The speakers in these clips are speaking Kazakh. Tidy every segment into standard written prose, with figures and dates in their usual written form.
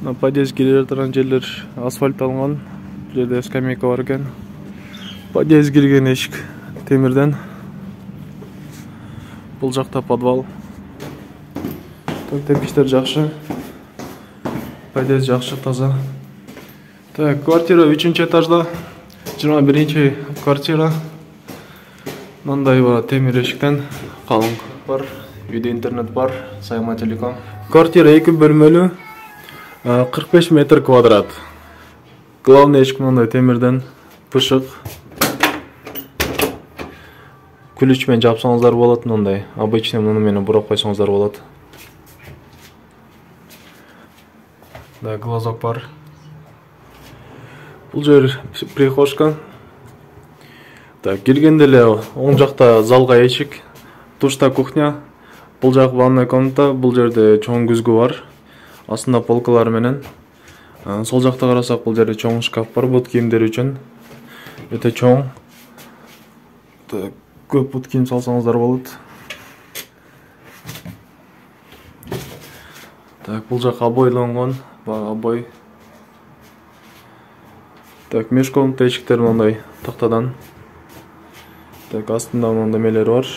Подъезд кире жатқан жерлер асфальтталған. Бұл жерде скамейка бар екен. Подъезд кірген ешік темірден. Бұл жақта подвал. Тепиштер жақшы. Подъезд жақшы, таза. Так, квартира 3-ші этажда. 21-ші квартира. Мындай бар темір ешіктен. Қалың бар. Үйде интернет бар. Сайма телеком. Квартира 2 бөлмелі. 45 метр квадрат. Главный ешік мындай темірден. Пышық. Күлішмен жапсаңыздар болады, мындай. Обычный мұнымен бұрап қойсаңыздар болады. Да, глазок бар. Бұл жер прихожка. Так, келгенделе оң жақта залға ешік. Душта кухня. Бұл жақ ванная комната. Бұл жерде чоң күзгі бар. Астында полкалар менен. Сол жақта қарасақ, бұл жерде чоң шкаф бар. Бұт киімдер үшін. Өте чоң. Так, көп бұт киім салсаңыздар болады. Так, бұл жақ обойланған. Обой. Так, межкомната ешіктер мындай тақтадан. Так, астында мындай мелер бар.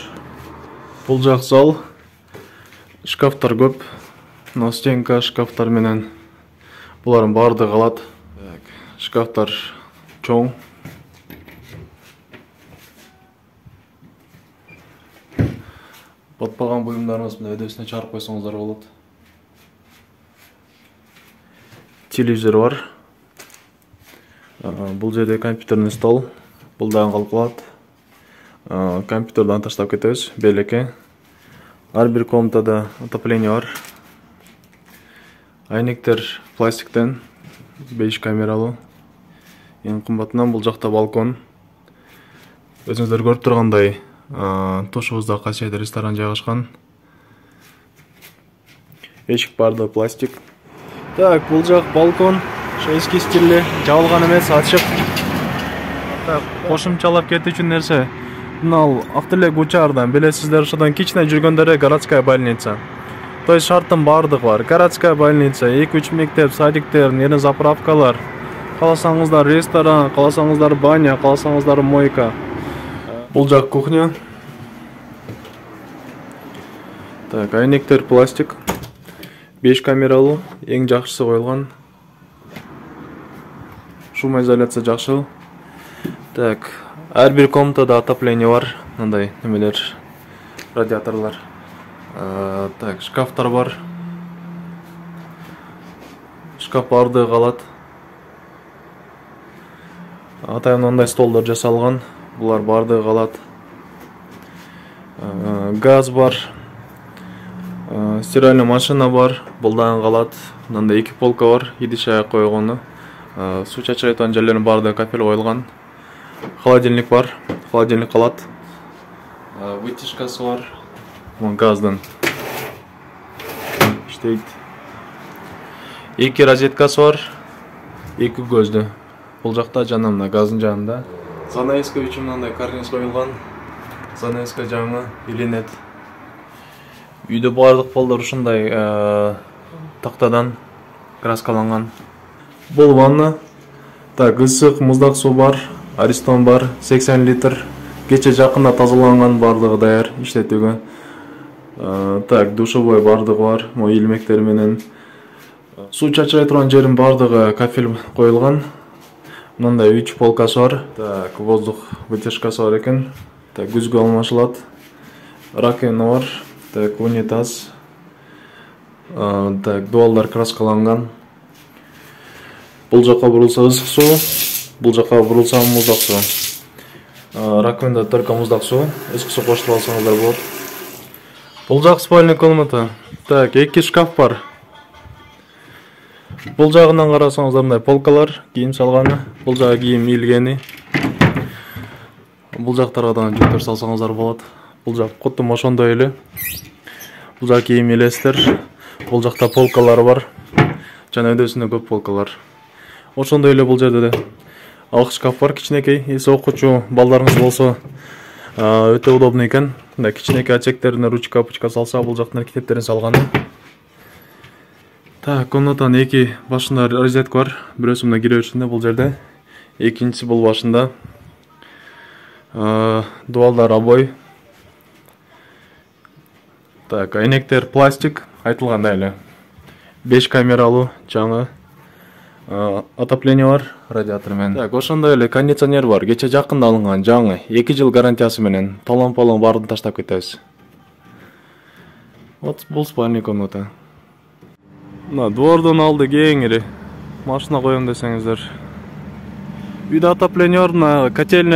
Бұл жақ зал. Шкафтар көп. Стенка шкафтар менен. Бұларын барды қалады. Шкафтар чоң. Батпаған бұйымдарыңыз өдесіне чарып қойсаңыздар болады. Телевизор бар. Бұл жерде компьютерный стол. Бұлдан қалып қалады. Компьютердан таштап кетеміз. Белеке. Әрбір комнатада отопление бар. Айнектер пластиктен. 5 камералы. Ең қымбатынан бұл жақта балкон. Өзіңіздер көріп тұрғандай тошығызда қасиетті ресторан жайғашқан. Ешік барды пластик. Так, бұл жақ балкон. Эски стилде жабылған емес, ачык. Так, кошумчалап кетүү үчүн нерсе. Мынау Актылек учардан билесиздер, ошодон кичине жүргөндөргө городская больница. То есть шарттын бардыгы бар. Городская больница, 2-3 мектеп, садиктер, нерин заправкалар. Каласаңыздар ресторан, каласаңыздар баня, каласаңыздар мойка. Бул жак кухня. Так, айнектер пластик. 5 камералуу, эң жакшысы коюлган. Шумоизоляция жақшы. Так, әрбір комнатада отопление бар. Мындай немелер, радиаторлар. Так, шкафтар бар. Шкаф барды қалады. Атайын мындай столдар жасалған. Бұлар барды қалады. Газ бар. Стиральный машина бар. Бұлдан қалады. Мындай 2 полка бар. Идиш аяқ қойғаны. Су чачырайтын жерлердің барды кафель қойылған. Холодильник бар. Холодильник қалады. Вытяжкасы бар. Газдан. İşte 2 розеткасы бар. 2 көзді. Бұл жақта жанымда, газын жанында. Занавеска үшін мынандай карниз қойылған. Занавеска жаңы иленеді. Үйде бардық полдар ушундай тақтадан краскаланған. Бұл ванна. Так, ысық, мұздақ су бар. Аристон бар. 80 литр. Кече жақында тазаланған, бардығы даяр иштетүүгө. Так, душевой бардығы бар. Мо илмектер менен. Су чачырай турган жерин бардығы кафель қойылған. Мындай 3 полкасы бар. Так, воздух вытяжкасы бар екен. Так, күзгү алмашылат. Раковина бар. Так, унитаз. Так, дуалдар краскаланган. Бұл жаққа бұрылса ысық су, бұл жаққа бұрылса мұздақ су. Раковинада только мұздақ су, ысық су қосып алсаңыздар болады. Бұл жақ спальный комната. Так, 2 шкаф бар. Бұл жағынан қарасаңыздар мындай полкалар, киім салғаны. Бұл жағы киім илгени. Бұл жақтарға жүктер салсаңыздар болады. Бұл жақ құттым ошондой эле. Бұл жақ киім илестер. Бұл жақта полкалар бар. Жана өдөсүндө көп полкалар. Ошондой эле бул жерде алык шкаф бар, кичинекей. Эси окуучу балдарыңыз болсо өтө удобный экен. Кичинекей ачектерине ручка, пучка салса, бул жактан китептерин салганы. Так, комнатанын эки башында розетка бар. Бирөөсү мына киреберишинде бул жерде. Экинчиси бул башында. Дуалдар обой. Так, айнектер пластик, айтылгандай эле. 5 камералуу жаңы отопление бар, радиатор менен. Так, ошондой эле кондиционер бар. Кече жакында алынган, жаңы, 2 жыл гарантиясы менен. Талон-полон баарын таштап кетебиз. Вот бул спальный комната. Мына двордун алды кеңири. Машина коем десеңиздер. Үйдө отопление бар, мына котельня